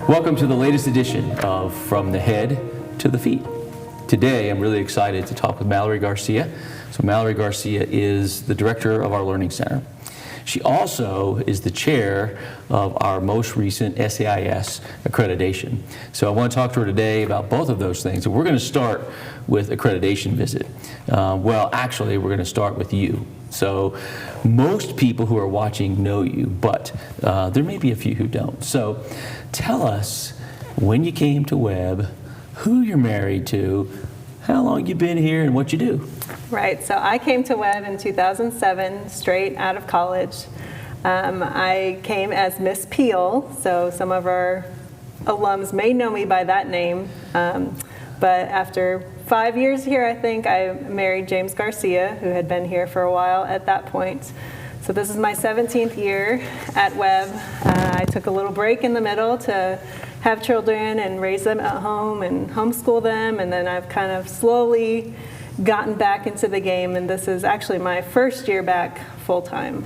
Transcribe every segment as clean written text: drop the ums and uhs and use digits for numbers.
Welcome to the latest edition of From the Head to the Feet. Today, I'm really excited to talk with Mallory Garcia. So Mallory Garcia is the director of our Learning Center. She also is the chair of our most recent SAIS accreditation. So I want to talk to her today about both of those things. So we're going to start with accreditation visit. Well, actually, we're going to start with you. So most people who are watching know you, but there may be a few who don't. So tell us when you came to Webb, who you're married to, how long you've been here, and what you do. Right, so I came to Webb in 2007, straight out of college. I came as Miss Peel, so some of our alums may know me by that name. But after 5 years here, I think, I married James Garcia, who had been here for a while at that point. So this is my 17th year at Webb. I took a little break in the middle to have children and raise them at home and homeschool them, and then I've kind of slowly gotten back into the game, and this is actually my first year back full-time.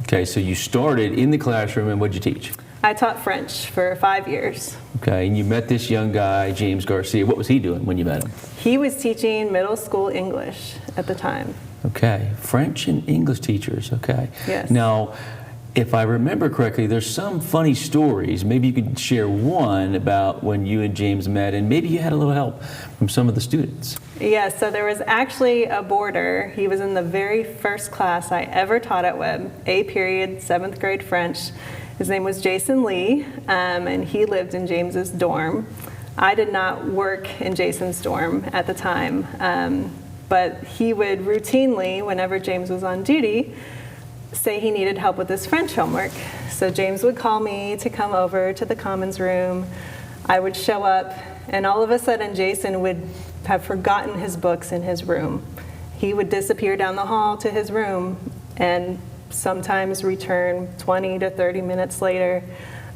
Okay, so you started in the classroom, and what'd you teach? I taught French for 5 years. Okay, and you met this young guy, James Garcia. What was he doing when you met him? He was teaching middle school English at the time. Okay, French and English teachers, okay. Yes. Now, if I remember correctly, there's some funny stories. Maybe you could share one about when you and James met, and maybe you had a little help from some of the students. Yes, so there was actually a boarder. He was in the very first class I ever taught at Webb, A period, 7th grade French. His name was Jason Lee, and he lived in James's dorm. I did not work in Jason's dorm at the time, but he would routinely, whenever James was on duty, say he needed help with his French homework. So James would call me to come over to the commons room. I would show up, and all of a sudden Jason would have forgotten his books in his room. He would disappear down the hall to his room and sometimes return 20 to 30 minutes later.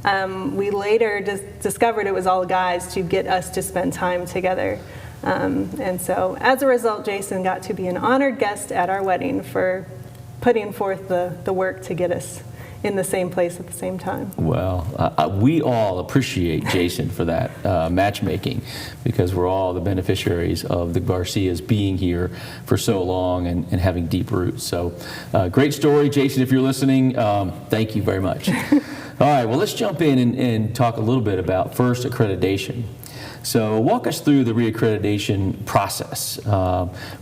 We later discovered it was all guys to get us to spend time together. And so as a result, Jason got to be an honored guest at our wedding for putting forth the work to get us in the same place at the same time. Well, we all appreciate Jason for that matchmaking, because we're all the beneficiaries of the Garcias being here for so long and having deep roots. So great story, Jason, if you're listening. Thank you very much. All right, well, let's jump in and talk a little bit about first accreditation. So walk us through the reaccreditation process.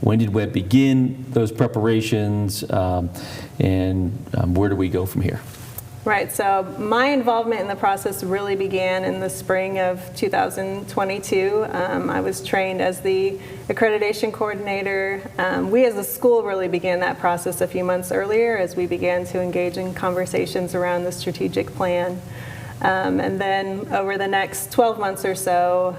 When did Webb begin those preparations, and where do we go from here? Right, so my involvement in the process really began in the spring of 2022. I was trained as the accreditation coordinator. We as a school really began that process a few months earlier as we began to engage in conversations around the strategic plan. And then over the next 12 months or so,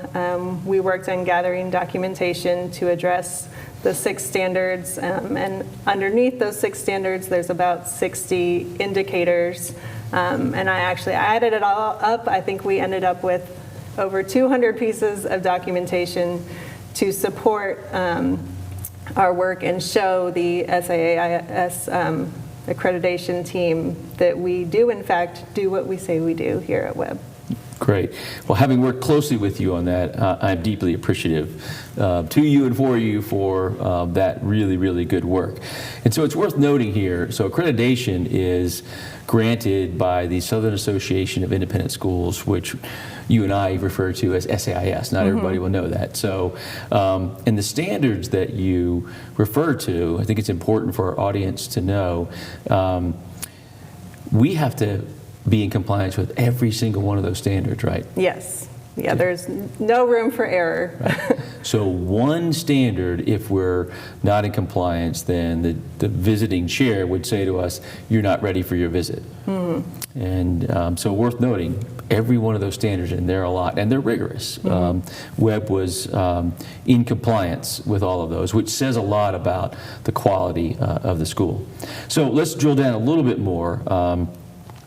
we worked on gathering documentation to address the 6 standards. And underneath those 6 standards, there's about 60 indicators. And I added it all up. I think we ended up with over 200 pieces of documentation to support our work and show the SAIS accreditation team that we do, in fact, do what we say we do here at Webb. Great. Well, having worked closely with you on that, I'm deeply appreciative to you and for you for that really, really good work. And so it's worth noting here, so accreditation is granted by the Southern Association of Independent Schools, which you and I refer to as SAIS. Not everybody will know that. So, and the standards that you refer to, I think it's important for our audience to know, we have to be in compliance with every single one of those standards, right? Yes. Yeah, there's no room for error. Right. So one standard, if we're not in compliance, then the visiting chair would say to us, you're not ready for your visit. Mm-hmm. And so worth noting, every one of those standards, and there are a lot, and they're rigorous. Mm-hmm. Webb was in compliance with all of those, which says a lot about the quality of the school. So let's drill down a little bit more.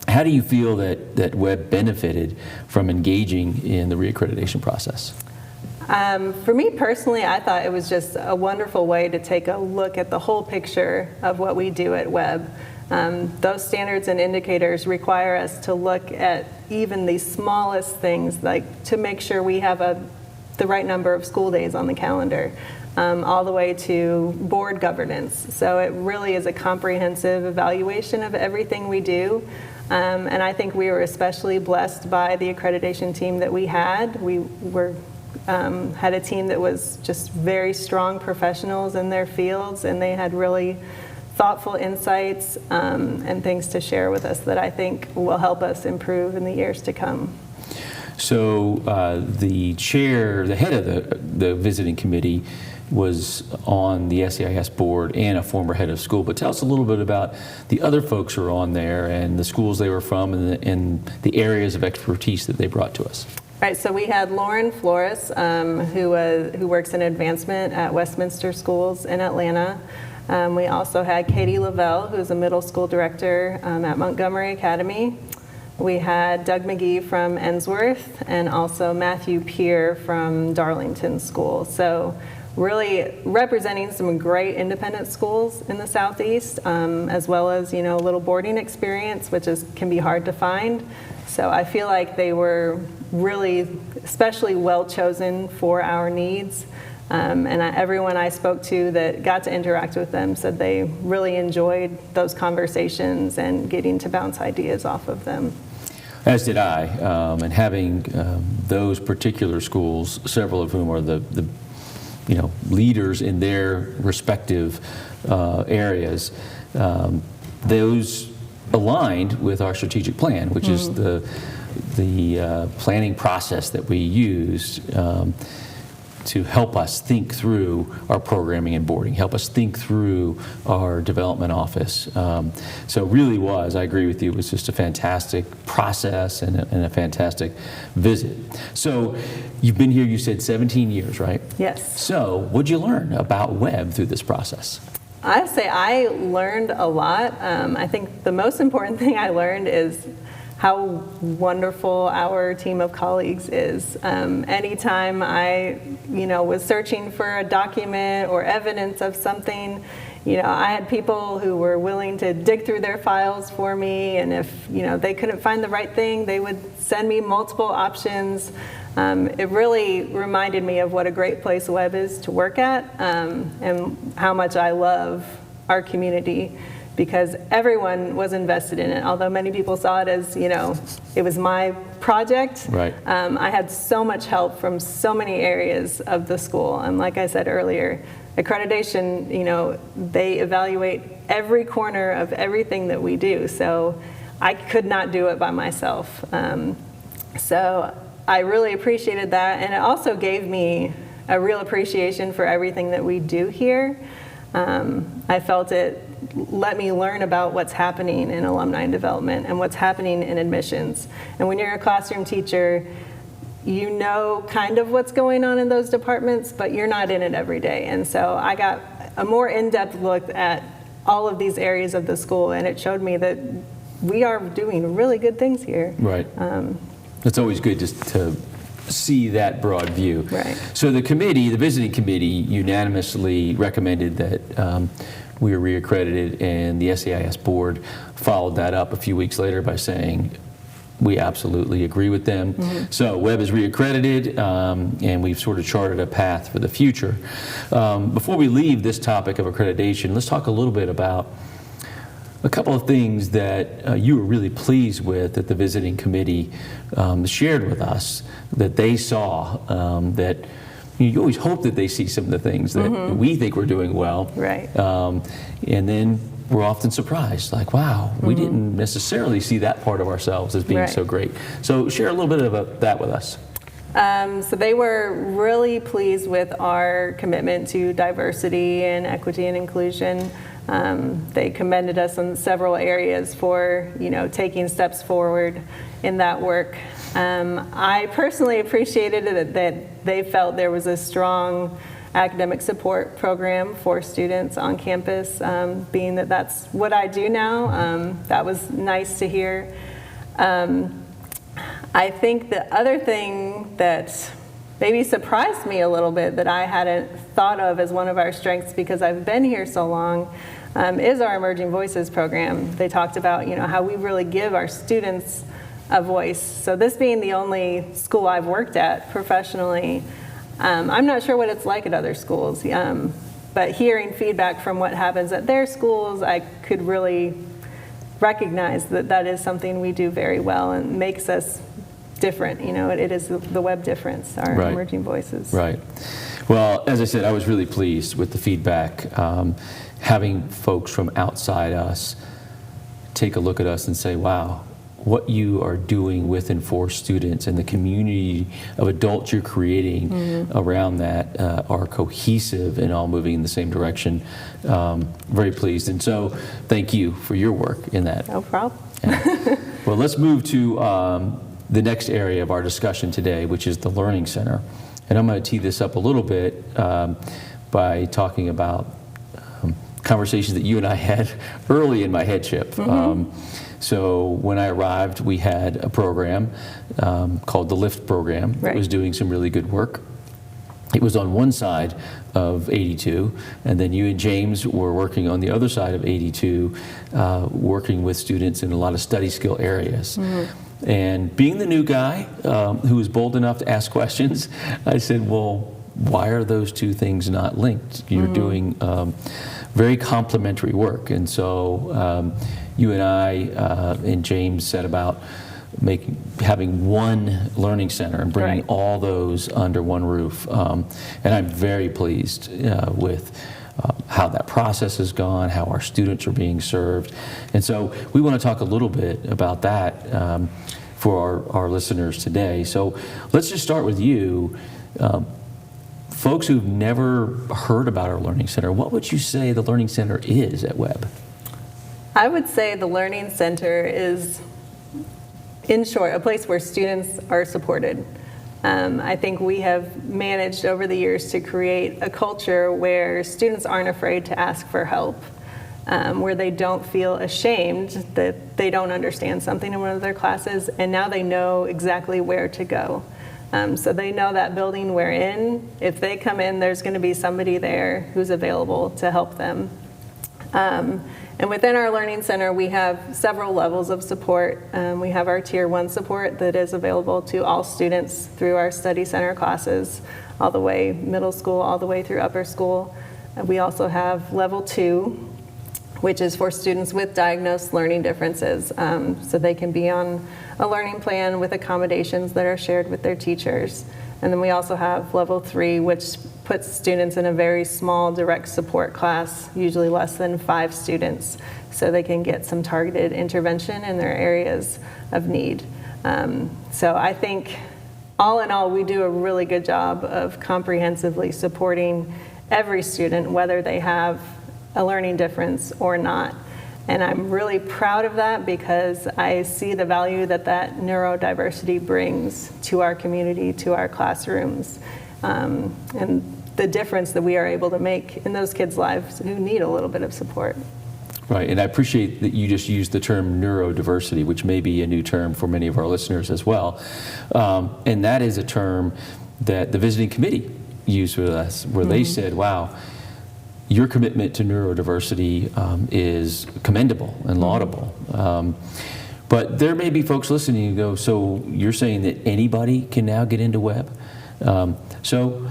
How do you feel that Webb benefited from engaging in the reaccreditation process? For me personally, I thought it was just a wonderful way to take a look at the whole picture of what we do at Webb. Those standards and indicators require us to look at even the smallest things, like to make sure we have the right number of school days on the calendar, all the way to board governance. So it really is a comprehensive evaluation of everything we do. And I think we were especially blessed by the accreditation team that we had. We had a team that was just very strong professionals in their fields, and they had really thoughtful insights and things to share with us that I think will help us improve in the years to come. So the head of the visiting committee was on the SEIS board and a former head of school. But tell us a little bit about the other folks who are on there and the schools they were from and the areas of expertise that they brought to us. Right, so we had Lauren Flores, who works in advancement at Westminster Schools in Atlanta. We also had Katie Lavelle, who's a middle school director at Montgomery Academy. We had Doug McGee from Ensworth, and also Matthew Peer from Darlington School. So really representing some great independent schools in the Southeast, as well as, a little boarding experience, which can be hard to find. So I feel like they were really especially well chosen for our needs. And everyone I spoke to that got to interact with them said they really enjoyed those conversations and getting to bounce ideas off of them. As did I. And having those particular schools, several of whom are the leaders in their respective areas, those aligned with our strategic plan, which is the planning process that we use to help us think through our programming and boarding, help us think through our development office. So it really was, I agree with you, it was just a fantastic process and a fantastic visit. So you've been here, you said 17 years, right? Yes. So what'd you learn about Webb through this process? I'd say I learned a lot. I think the most important thing I learned is how wonderful our team of colleagues is. Anytime I, was searching for a document or evidence of something, I had people who were willing to dig through their files for me, and if, they couldn't find the right thing, they would send me multiple options. It really reminded me of what a great place Webb is to work at, and how much I love our community, because everyone was invested in it. Although many people saw it as, it was my project. Right. I had so much help from so many areas of the school. And like I said earlier, accreditation, they evaluate every corner of everything that we do. So I could not do it by myself. So I really appreciated that. And it also gave me a real appreciation for everything that we do here. I felt it let me learn about what's happening in alumni development and what's happening in admissions. And when you're a classroom teacher, you know kind of what's going on in those departments, but you're not in it every day. And so I got a more in-depth look at all of these areas of the school, and it showed me that we are doing really good things here. Right. It's always good just to see that broad view. Right. So the visiting committee unanimously recommended that we are reaccredited, and the SEIS board followed that up a few weeks later by saying we absolutely agree with them. Mm-hmm. So Webb is reaccredited, and we've sort of charted a path for the future. Before we leave this topic of accreditation, let's talk a little bit about a couple of things that you were really pleased with that the visiting committee shared with us that they saw, that you always hope that they see some of the things that we think we're doing well. Right. And then we're often surprised, like, wow, we didn't necessarily see that part of ourselves as being so great. So share a little bit about that with us. So they were really pleased with our commitment to diversity and equity and inclusion. They commended us in several areas for, taking steps forward in that work. I personally appreciated it that they felt there was a strong academic support program for students on campus, being that that's what I do now. That was nice to hear. I think the other thing that maybe surprised me a little bit that I hadn't thought of as one of our strengths because I've been here so long is our Emerging Voices program. They talked about, how we really give our students a voice. So this being the only school I've worked at professionally, I'm not sure what it's like at other schools, but hearing feedback from what happens at their schools, I could really recognize that is something we do very well and makes us different. It is the Webb difference, our Right. Emerging Voices. Right. Well, as I said, I was really pleased with the feedback. Having folks from outside us take a look at us and say, wow, what you are doing with and for students and the community of adults you're creating around that are cohesive and all moving in the same direction. Very pleased. And so thank you for your work in that. No problem. Yeah. Well, let's move to the next area of our discussion today, which is the Learning Center. And I'm going to tee this up a little bit by talking about conversations that you and I had early in my headship. So when I arrived, we had a program called the LIFT program that was doing some really good work. It was on one side of 82, and then you and James were working on the other side of 82, working with students in a lot of study skill areas. And being the new guy who was bold enough to ask questions, I said, well, why are those two things not linked? You're doing very complementary work. And so you and I and James set about having one learning center and bringing all those under one roof. And I'm very pleased with how that process has gone, how our students are being served. And so we want to talk a little bit about that for our listeners today. So let's just start with you. Folks who've never heard about our Learning Center, what would you say the Learning Center is at Webb? I would say the Learning Center is, in short, a place where students are supported. I think we have managed over the years to create a culture where students aren't afraid to ask for help, where they don't feel ashamed that they don't understand something in one of their classes, and now they know exactly where to go. So they know that building we're in, if they come in, there's going to be somebody there who's available to help them. And within our Learning Center, we have several levels of support. We have our Tier 1 support that is available to all students through our study center classes, all the way middle school, all the way through upper school. We also have Level 2, which is for students with diagnosed learning differences. So they can be on a learning plan with accommodations that are shared with their teachers. And then we also have Level 3, which puts students in a very small direct support class, usually less than 5 students, so they can get some targeted intervention in their areas of need. So I think all in all, we do a really good job of comprehensively supporting every student, whether they have a learning difference or not. And I'm really proud of that because I see the value that neurodiversity brings to our community, to our classrooms, and the difference that we are able to make in those kids' lives who need a little bit of support. Right, and I appreciate that you just used the term neurodiversity, which may be a new term for many of our listeners as well. And that is a term that the visiting committee used with us, where they said, wow, your commitment to neurodiversity is commendable and laudable. But there may be folks listening who go, so you're saying that anybody can now get into Webb? So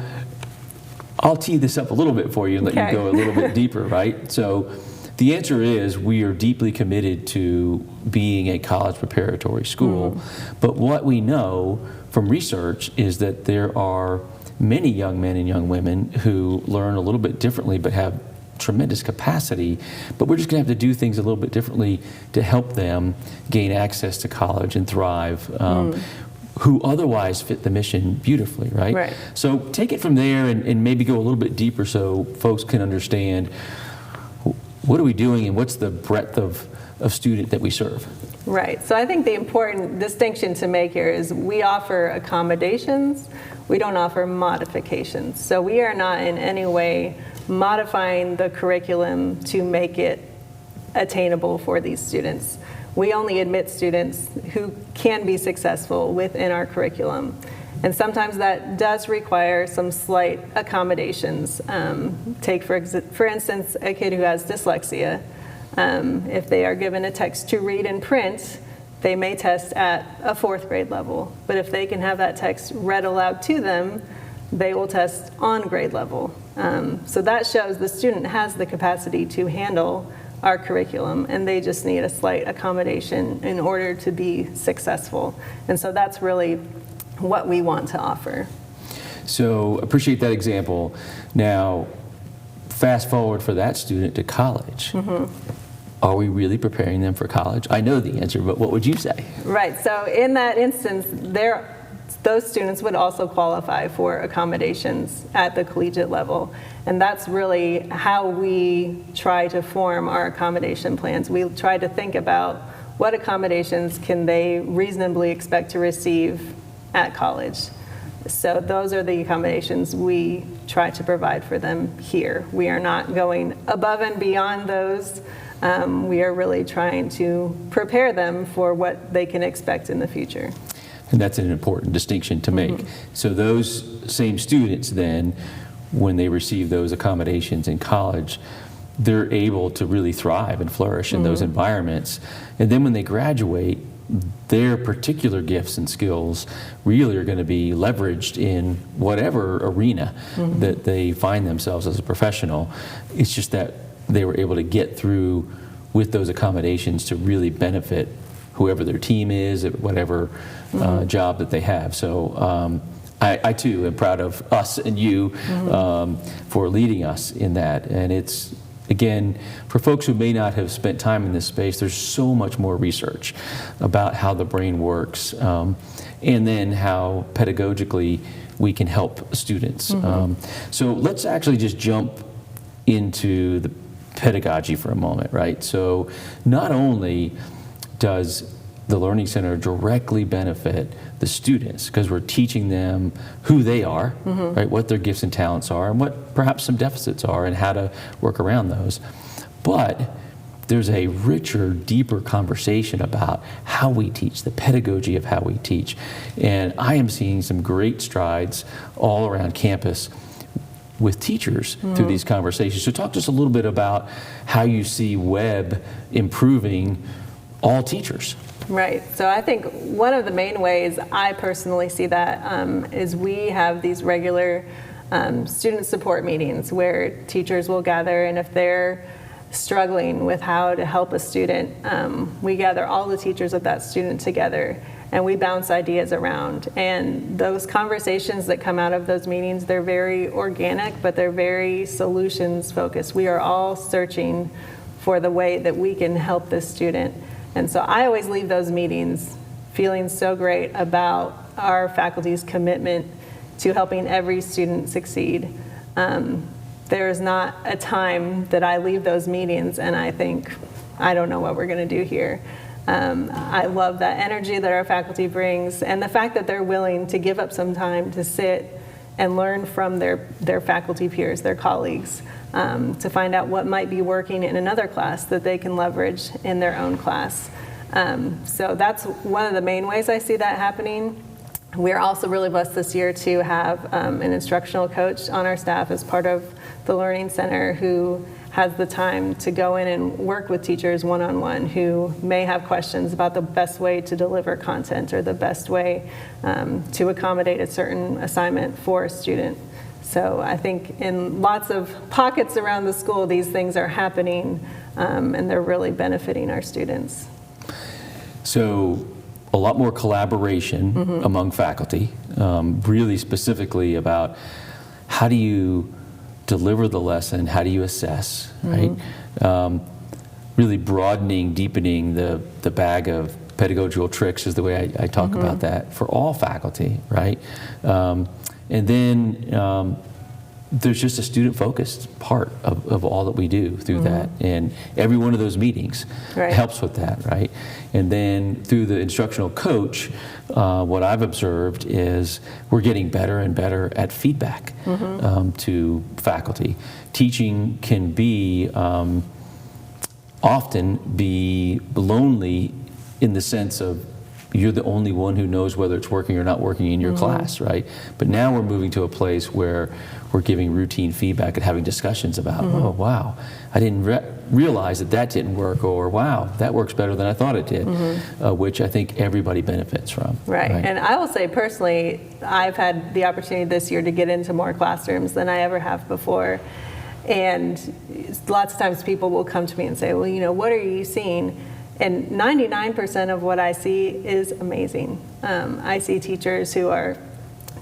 I'll tee this up a little bit for you and let you go a little bit deeper, right? So the answer is we are deeply committed to being a college preparatory school. But what we know from research is that there are many young men and young women who learn a little bit differently but have tremendous capacity, but we're just going to have to do things a little bit differently to help them gain access to college and thrive, who otherwise fit the mission beautifully, right? So take it from there and maybe go a little bit deeper so folks can understand what are we doing and what's the breadth of student that we serve. Right. So I think the important distinction to make here is we offer accommodations, we don't offer modifications. So we are not in any way modifying the curriculum to make it attainable for these students. We only admit students who can be successful within our curriculum. And sometimes that does require some slight accommodations. Take, for instance, a kid who has dyslexia. If they are given a text to read and print, they may test at a 4th grade level. But if they can have that text read aloud to them, they will test on grade level. So that shows the student has the capacity to handle our curriculum, and they just need a slight accommodation in order to be successful. And so that's really what we want to offer. So appreciate that example. Now, fast forward for that student to college. Are we really preparing them for college? I know the answer, but what would you say? Right, so in that instance, those students would also qualify for accommodations at the collegiate level. And that's really how we try to form our accommodation plans. We try to think about what accommodations can they reasonably expect to receive at college. So those are the accommodations we try to provide for them here. We are not going above and beyond those. We are really trying to prepare them for what they can expect in the future. And that's an important distinction to make. So those same students then, when they receive those accommodations in college, they're able to really thrive and flourish in those environments. And then when they graduate, their particular gifts and skills really are going to be leveraged in whatever arena that they find themselves as a professional. It's just that they were able to get through with those accommodations to really benefit whoever their team is, at whatever job that they have. So I too am proud of us and you for leading us in that. And it's, again, for folks who may not have spent time in this space, there's so much more research about how the brain works, and then how pedagogically we can help students. So let's actually just jump into the pedagogy for a moment, right? So not only does the Learning Center directly benefit the students, because we're teaching them who they are, right, what their gifts and talents are, and what perhaps some deficits are, and how to work around those. But there's a richer, deeper conversation about how we teach, the pedagogy of how we teach. And I am seeing some great strides all around campus with teachers through these conversations. So talk to us a little bit about how you see Webb improving all teachers. Right. So I think one of the main ways I personally see that is we have these regular student support meetings where teachers will gather, and if they're struggling with how to help a student, we gather all the teachers of that student together and we bounce ideas around. And those conversations that come out of those meetings, they're very organic, but they're very solutions focused. We are all searching for the way that we can help this student. And so I always leave those meetings feeling so great about our faculty's commitment to helping every student succeed. There is not a time that I leave those meetings and I think, I don't know what we're going to do here. I love that energy that our faculty brings, and the fact that they're willing to give up some time to sit and learn from their faculty peers, their colleagues, to find out what might be working in another class that they can leverage in their own class. So that's one of the main ways I see that happening. We're also really blessed this year to have an instructional coach on our staff as part of the Learning Center who has the time to go in and work with teachers one-on-one who may have questions about the best way to deliver content or the best way to accommodate a certain assignment for a student. So I think in lots of pockets around the school, these things are happening and they're really benefiting our students. So a lot more collaboration among faculty, really specifically about how do you deliver the lesson, how do you assess, right? Really broadening, deepening the bag of pedagogical tricks is the way I talk about that for all faculty, right? And then there's just a student-focused part of all that we do through that. And every one of those meetings helps with that, right? And then through the instructional coach, what I've observed is we're getting better and better at feedback to faculty. Teaching can be often be lonely in the sense of you're the only one who knows whether it's working or not working in your class, right? But now we're moving to a place where we're giving routine feedback and having discussions about, oh, wow, I didn't realize that didn't work, or wow, that works better than I thought it did, which I think everybody benefits from. Right. And I will say personally, I've had the opportunity this year to get into more classrooms than I ever have before. And lots of times people will come to me and say, well, you know, what are you seeing? And 99% of what I see is amazing. I see teachers who are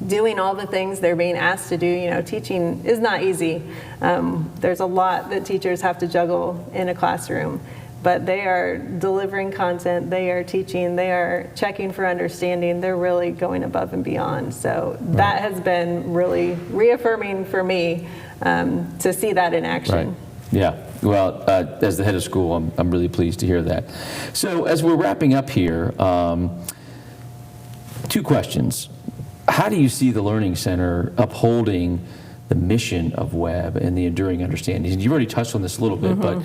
doing all the things they're being asked to do. You know, teaching is not easy. There's a lot that teachers have to juggle in a classroom, but they are delivering content, they are teaching, they are checking for understanding, they're really going above and beyond. So that has been really reaffirming for me to see that in action. Right. Yeah. Well, as the head of school, I'm really pleased to hear that. So as we're wrapping up here, 2 questions. How do you see the Learning Center upholding the mission of Webb and the enduring understandings? And you've already touched on this a little bit, but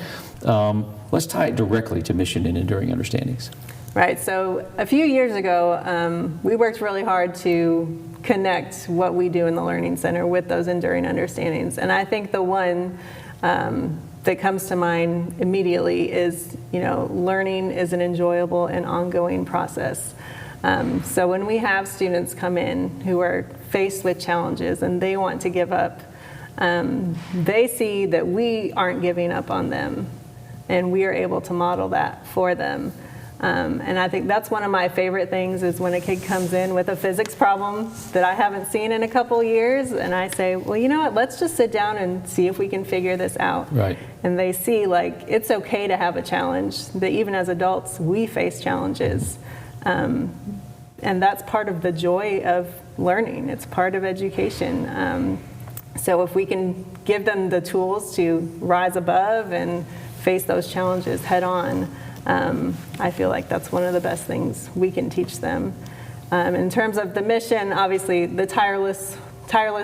let's tie it directly to mission and enduring understandings. Right. So a few years ago, we worked really hard to connect what we do in the Learning Center with those enduring understandings. And I think the one that comes to mind immediately is, you know, learning is an enjoyable and ongoing process. So when we have students come in who are faced with challenges and they want to give up, they see that we aren't giving up on them, and we are able to model that for them. And I think that's one of my favorite things is when a kid comes in with a physics problem that I haven't seen in a couple years, and I say, well, you know what, let's just sit down and see if we can figure this out. Right. And they see, like, it's okay to have a challenge, that even as adults, we face challenges. And that's part of the joy of learning. It's part of education. So if we can give them the tools to rise above and face those challenges head on, I feel like that's one of the best things we can teach them. In terms of the mission, obviously the tireless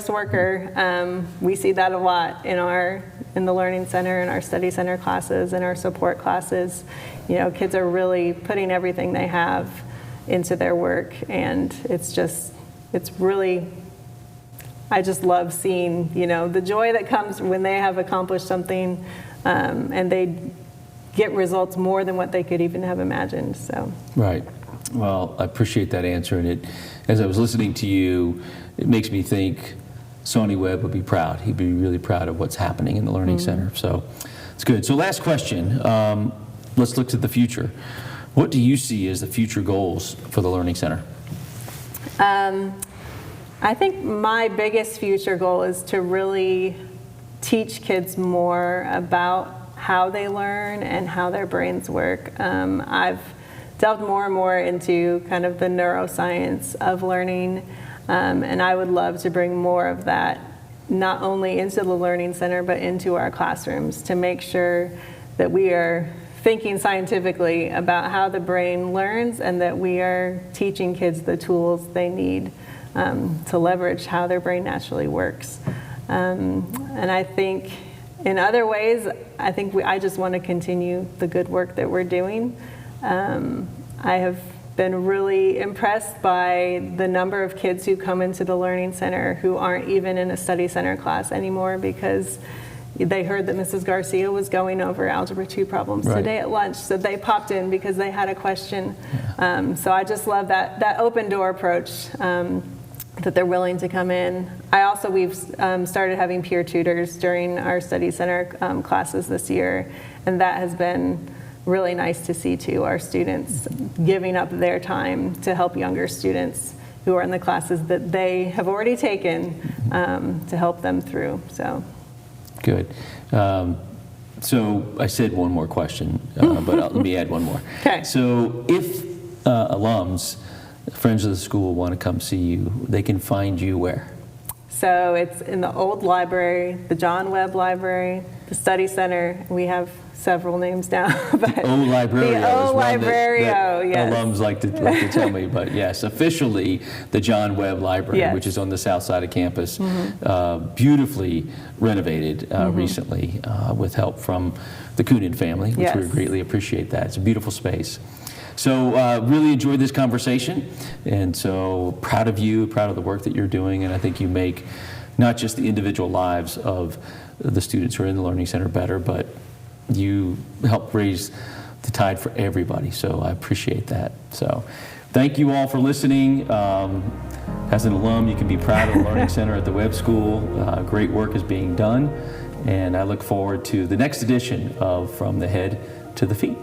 worker, we see that a lot in the Learning Center, in our Study Center classes, in our support classes. You know, kids are really putting everything they have into their work, and it's really, I just love seeing, you know, the joy that comes when they have accomplished something, and they get results more than what they could even have imagined. So. Right. Well, I appreciate that answer, and as I was listening to you, it makes me think Sonny Webb would be proud. He'd be really proud of what's happening in the Learning Center. So it's good. So last question. Let's look to the future. What do you see as the future goals for the Learning Center? I think my biggest future goal is to really teach kids more about how they learn and how their brains work. I've delved more and more into kind of the neuroscience of learning, and I would love to bring more of that not only into the Learning Center but into our classrooms to make sure that we are thinking scientifically about how the brain learns, and that we are teaching kids the tools they need to leverage how their brain naturally works. And I think in other ways, I just want to continue the good work that we're doing. I have been really impressed by the number of kids who come into the Learning Center who aren't even in a Study Center class anymore because they heard that Mrs. Garcia was going over Algebra 2 problems today at lunch, so they popped in because they had a question. Yeah. So I just love that open door approach, that they're willing to come in. We've started having peer tutors during our Study Center classes this year, and that has been really nice to see too, our students giving up their time to help younger students who are in the classes that they have already taken, to help them through. So. Good. So I said one more question, but let me add one more. Okay. So if alums, friends of the school, want to come see you, they can find you where? So it's in the old library, the John Webb Library, the Study Center. We have several names now. But the old library. The old library, yes. Alums like to tell me, but yes, officially the John Webb Library, yes, which is on the south side of campus, beautifully renovated recently with help from the Coonan family, which we greatly appreciate that. It's a beautiful space. So really enjoyed this conversation, and so proud of you, proud of the work that you're doing, and I think you make not just the individual lives of the students who are in the Learning Center better, but you help raise the tide for everybody, so I appreciate that. So thank you all for listening. As an alum, you can be proud of the Learning Center at the Webb School. Great work is being done, and I look forward to the next edition of From the Head to the Feet.